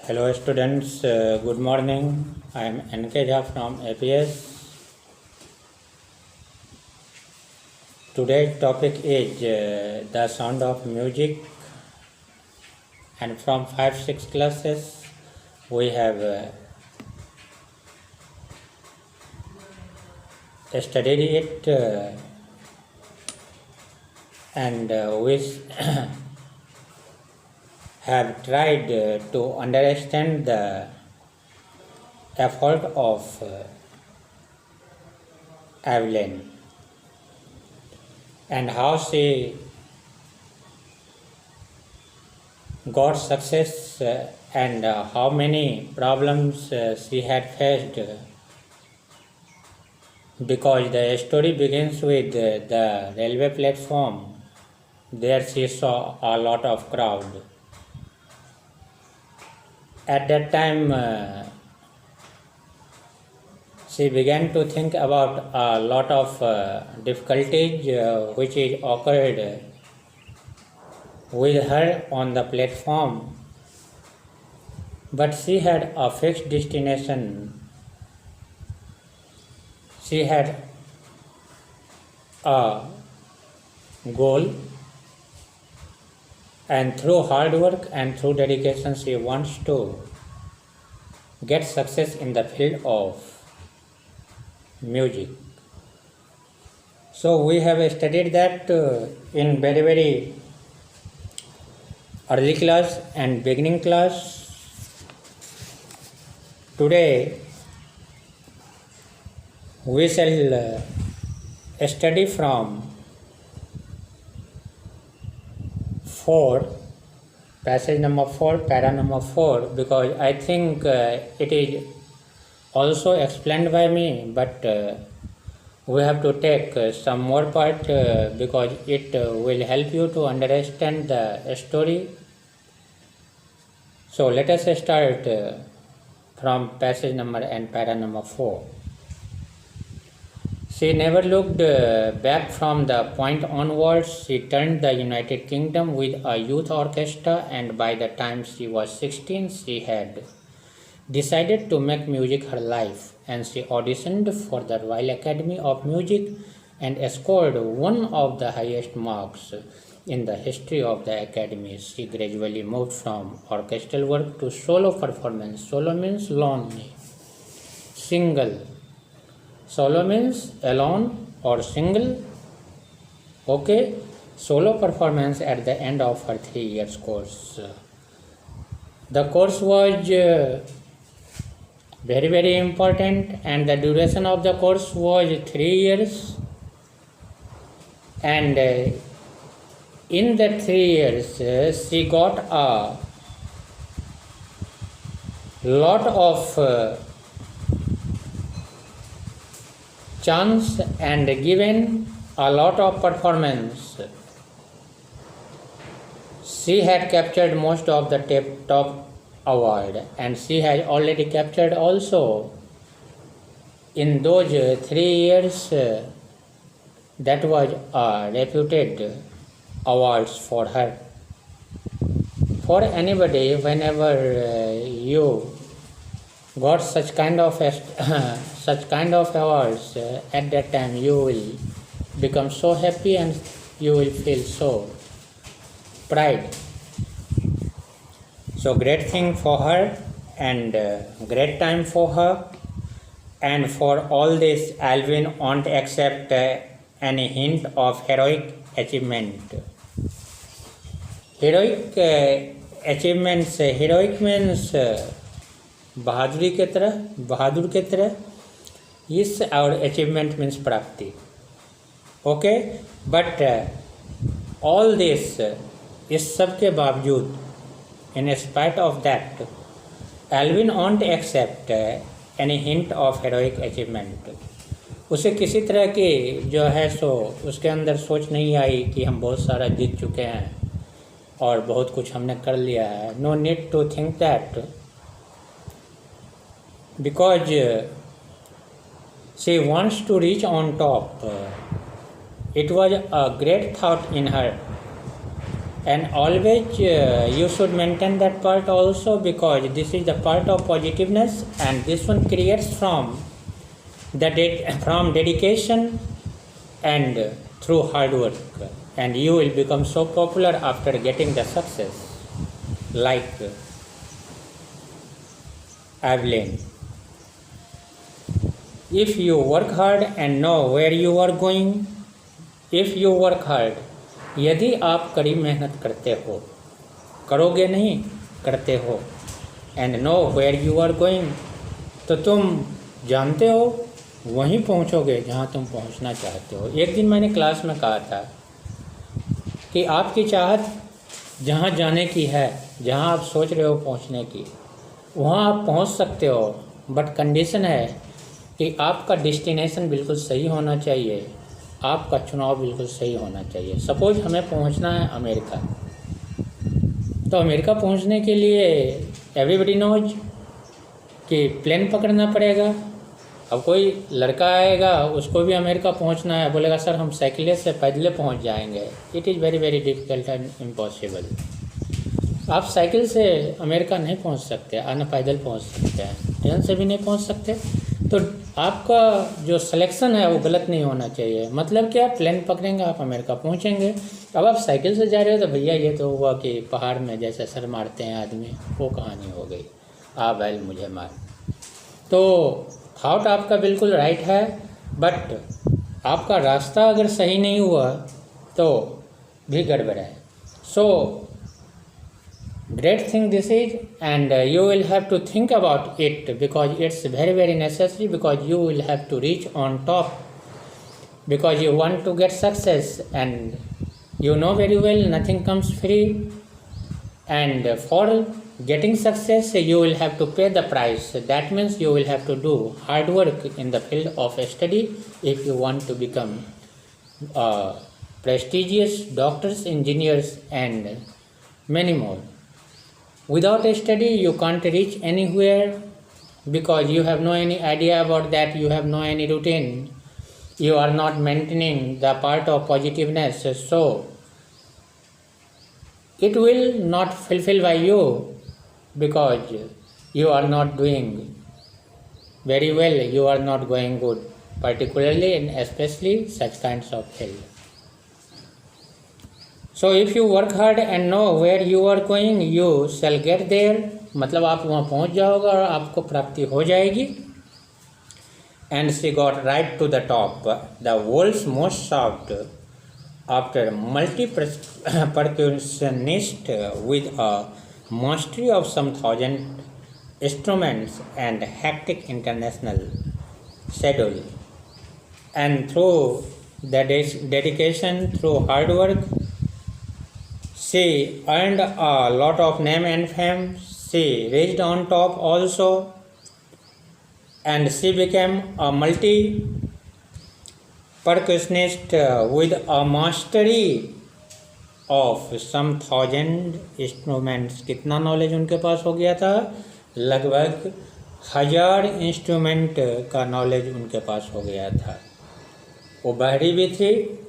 Hello students, good morning. I am NK Jha from APS. Today's topic is the sound of music, and from 5-6 classes we have studied it and we have tried to understand the effort of Evelyn and how she got success and how many problems she had faced, because the story begins with the railway platform. There she saw a lot of crowd. At that time she began to think about a lot of difficulties which is occurred with her on the platform, but she had a fixed destination. She had a goal, and through hard work and through dedication she wants to get success in the field of music. So we have studied that in very early class and beginning class. Today we shall study from 4, passage number 4, para number 4, because I think it is also explained by me, but we have to take some more part because it will help you to understand the story. So let us start from passage number and para number 4. She never looked back from the point onwards. She turned the United Kingdom with a youth orchestra, and by the time she was 16, she had decided to make music her life, and she auditioned for the Royal Academy of Music and scored one of the highest marks in the history of the Academy. She gradually moved from orchestral work to solo performance. Solo means lonely, single. Solo means alone or single. Okay, solo performance at the end of her 3 years course. The course was very important, and the duration of the course was 3 years, and in that 3 years she got a lot of chance and given a lot of performance. She had captured most of the top award, and she had already captured also in those 3 years that was a reputed awards for her. For anybody, whenever you got such kind of awards, at that time you will become so happy and you will feel so pride. So great thing for her and great time for her, and for all this Alvin won't accept any hint of heroic achievement. Heroic achievements, heroic means बहादुर के तरह. Yes, our achievement means प्राप्ति. Okay, but all this, इस सब के बावजूद, in spite of that, Alvin won't accept any hint of heroic achievement. उसे किसी तरह की जो है सो उसके अंदर सोच नहीं आई कि हम बहुत सारा जीत चुके हैं और बहुत कुछ हमने कर लिया है. No need to think that, because she wants to reach on top. It was a great thought in her and always you should maintain that part also, because this is the part of positiveness, and this one creates from from dedication and through hard work, and you will become so popular after getting the success, like Evelyn. If you work hard and know where you are going, if you work hard, यदि आप कड़ी मेहनत करते हो, करोगे नहीं, करते हो, and know where you are going, तो तुम जानते हो वहीं पहुंचोगे जहां तुम पहुंचना चाहते हो। एक दिन मैंने क्लास में कहा था कि आपकी चाहत जहां जाने की है, जहां आप सोच रहे हो पहुंचने की, वहां आप पहुंच सकते हो, बट कंडीशन है कि आपका डेस्टिनेशन बिल्कुल सही होना चाहिए, आपका चुनाव बिल्कुल सही होना चाहिए। सपोज हमें पहुंचना है अमेरिका, तो अमेरिका पहुंचने के लिए एवरीबडी नोज कि प्लेन पकड़ना पड़ेगा। अब कोई लड़का आएगा, उसको भी अमेरिका पहुंचना है, बोलेगा सर हम साइकिल से पैदल पहुंच जाएंगे। It is very very difficult and impossible. आप साइकिल से अमेरिका नहीं पहुंच सकते, न पैदल पहुंच सकते हैं, ट्रेन से भी नहीं पहुंच सकते। तो आपका जो सिलेक्शन है वो गलत नहीं होना चाहिए। मतलब क्या, प्लेन पकड़ेंगे आप अमेरिका पहुंचेंगे। अब आप साइकिल से जा रहे हो तो भैया ये तो हुआ कि पहाड़ में जैसे सर मारते हैं आदमी, वो कहानी हो गई, आ बैल मुझे मार। तो थाट आपका बिल्कुल राइट है, बट आपका रास्ता अगर सही नहीं हुआ तो भी गड़बड़ है। सो great thing this is, and you will have to think about it, because it's very very necessary, because you will have to reach on top, because you want to get success, and you know very well nothing comes free, and for getting success you will have to pay the price. That means you will have to do hard work in the field of study if you want to become prestigious doctors, engineers, and many more. Without a study you can't reach anywhere, because you have no any idea about that, you have no any routine, you are not maintaining the part of positiveness, so it will not fulfill by you, because you are not doing very well, you are not going good, particularly and especially such kinds of field. So if you work hard and know where you are going, you shall get there. मतलब आप वहाँ पहुँच जाओगे और आपको प्राप्ति हो जाएगी। And she got right to the top, the world's most sought after multi-percussionist with a mastery of some 1,000 instruments and hectic international schedule. And through the dedication, through hard work, she earned a lot of name and fame. She reached on top also, and she became a multi-percussionist with a mastery of some 1,000 instruments. कितना knowledge उनके पास हो गया था? लगभग 1000 instrument का knowledge उनके पास हो गया था। वो बहरी भी थी,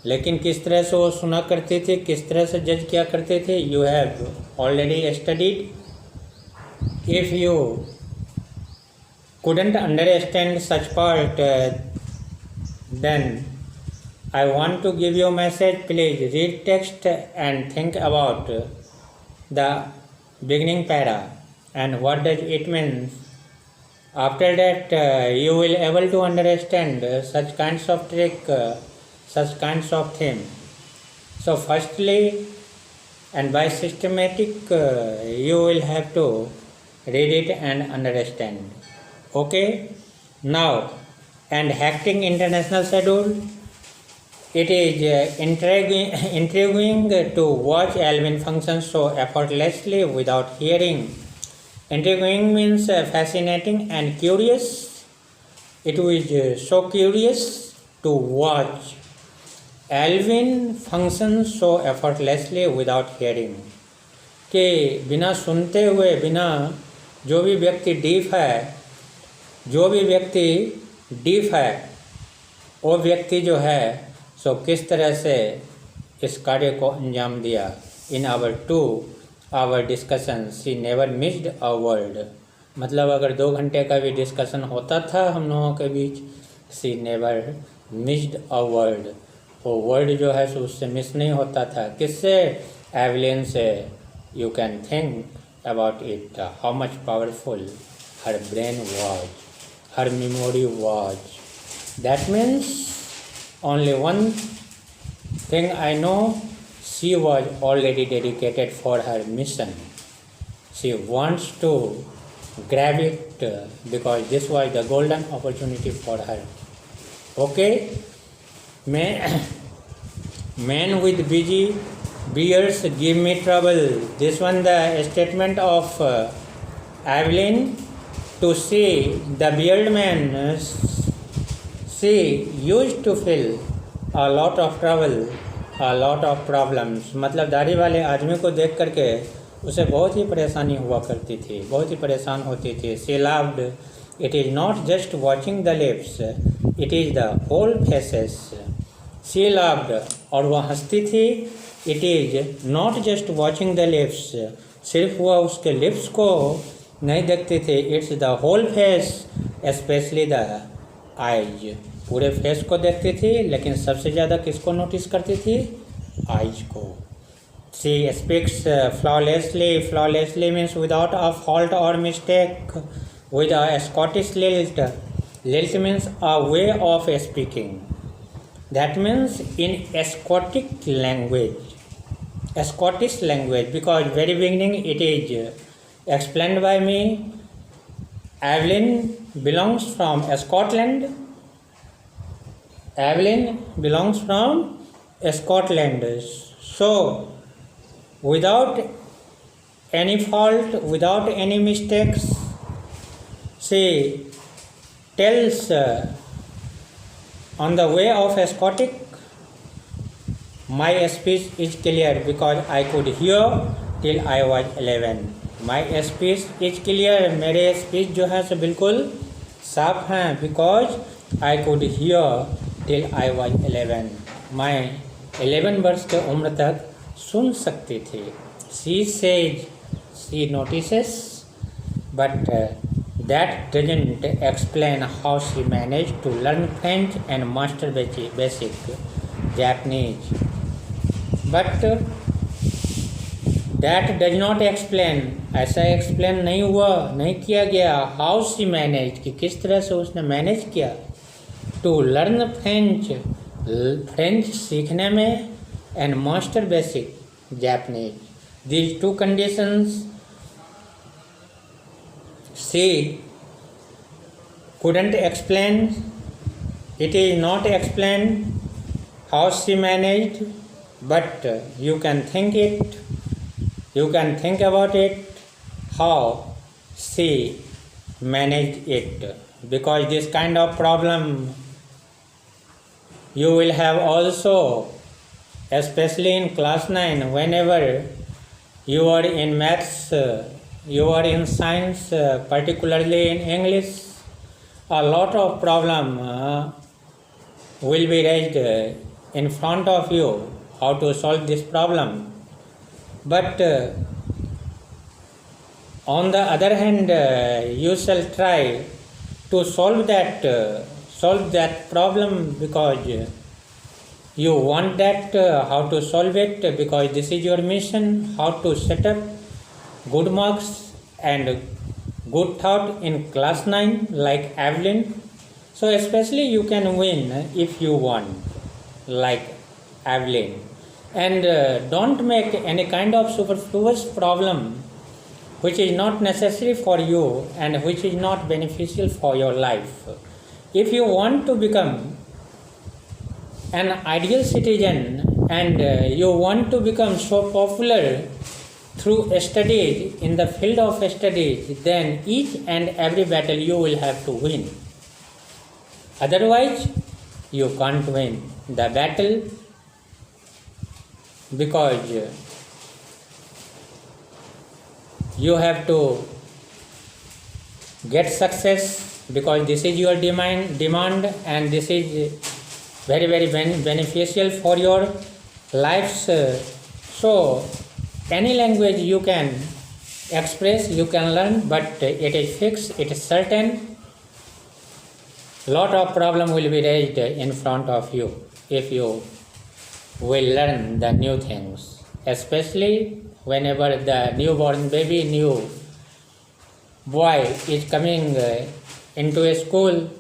लेकिन किस तरह से वो सुना करते थे, किस तरह से जज किया करते थे, you have already studied. If you couldn't understand such part, then I want to give you a message. Please read text and think about the beginning para and what does it mean. After that you will able to understand such kinds of trick, such kinds of theme. So firstly and by systematic you will have to read it and understand. Okay, now, and hectic international schedule. It is intriguing to watch Alvin function so effortlessly without hearing. Intriguing means fascinating and curious. It was so curious to watch Alvin function so effortlessly without hearing. कि बिना सुनते हुए, बिना जो भी व्यक्ति deep है, जो भी व्यक्ति डीप है, वो व्यक्ति जो है सो किस तरह से इस कार्य को अंजाम दिया। In our 2 hour discussion she never missed a word, मतलब अगर 2 घंटे का भी डिस्कशन होता था हम लोगों के बीच, she never missed a word, वो वर्ड जो है सो उससे मिस नहीं होता था। किससे? एवलिन से। You can think about it how much powerful her brain was, her memory was. That means only one thing I know, she was already dedicated for her mission. She wants to grab it because this was the golden opportunity for her. Okay, man with busy beards give me trouble. This one the statement of Evelyn to see the beard man. She used to feel a lot of trouble, a lot of problems. मतलब दाढ़ी वाले आदमी को देख करके उसे बहुत ही परेशानी हुआ करती थी, बहुत ही परेशान होती थी। She laughed. It is not just watching the lips, it is the whole faces. She laughed. और वह हंसती थी। It is not just watching the lips. सिर्फ वह उसके लिप्स को नहीं देखती थी। It's the whole face, especially the eyes, पूरे फेस को देखती थी, लेकिन सबसे ज़्यादा किसको नोटिस करती थी? आइज को। She speaks flawlessly, flawlessly means without a fault और mistake, with a Scottish lilt, lilt means a way of speaking, that means in Scottish language, Scottish language, because very beginning it is explained by me. Evelyn belongs from Scotland. Evelyn belongs from Scotland. So, without any fault, without any mistakes, she tells on the way of Scotic, my speech is clear because I could hear till I was 11. My speech is clear, मेरे speech जो है सो बिल्कुल साफ हैं, because I could hear till I was 11, मैं 11 वर्ष के उम्र तक सुन सकती थी। She says, she notices, but that doesn't explain how she manage to learn French and master basic Japanese, but that does not explain, ऐसा एक्सप्लेन नहीं हुआ, नहीं किया गया हाउ शी मैनेज, कि किस तरह से उसने मैनेज किया, टू लर्न फ्रेंच, फ्रेंच सीखने में, and master basic Japanese, these 2 conditions she couldn't explain. It is not explained how she managed, but you can think it. You can think about it, how she managed it, because this kind of problem you will have also, especially in class 9, whenever you are in maths, you are in science, particularly in English, a lot of problem will be raised in front of you, how to solve this problem. But on the other hand, you shall try to solve that problem, because you want that how to solve it, because this is your mission, how to set up good marks and good thought in class 9 like Evelyn. So especially you can win if you want like Evelyn. And don't make any kind of superfluous problem which is not necessary for you and which is not beneficial for your life. If you want to become an ideal citizen and you want to become so popular through studies in the field of studies, then each and every battle you will have to win. Otherwise, you can't win the battle, because you have to get success, because this is your demand and this is very beneficial for your life's so any language you can express, you can learn, but it is fixed, it is certain. Lot of problem will be raised in front of you if you will learn the new things, especially whenever the newborn baby, new boy is coming into a school.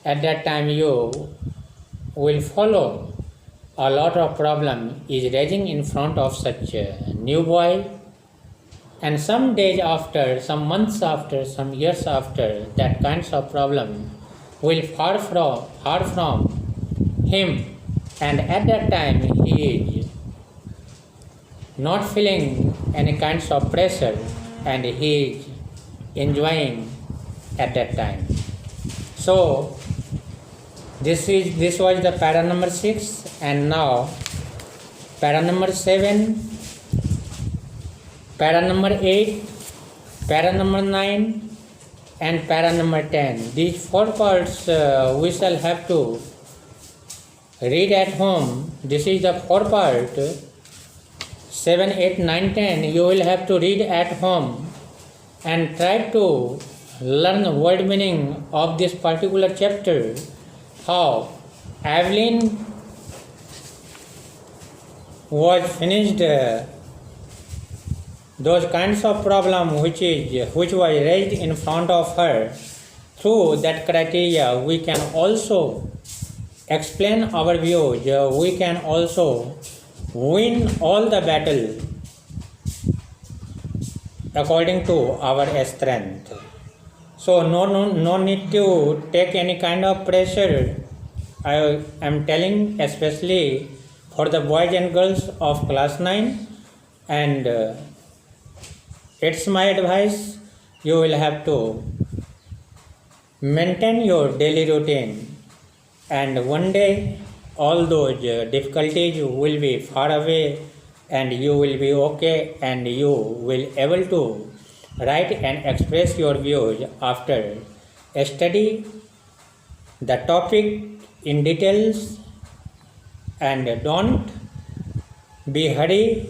At that time you will follow a lot of problem is raising in front of such a new boy, and some days after, some months after, some years after, that kinds of problem will far from him, and at that time he is not feeling any kinds of pressure and he is enjoying at that time. So this was the para number 6, and now para number 7, para number 8, para number 9, and para number 10. These 4 parts we shall have to read at home. This is the 4 part. 7, 8, 9, 10 you will have to read at home and try to learn the word meaning of this particular chapter. How Evelyn was finished those kinds of problem which was raised in front of her. Through that criteria we can also explain our views, we can also win all the battle according to our strength. So no need to take any kind of pressure. I am telling especially for the boys and girls of class 9, and it's my advice, you will have to maintain your daily routine, and one day all those difficulties will be far away and you will be okay, and you will able to write and express your views after study the topic in details, and don't be hurry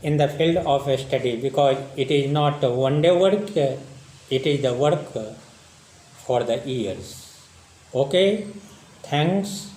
in the field of study, because it is not a one day work, it is the work for the years. Okay, thanks.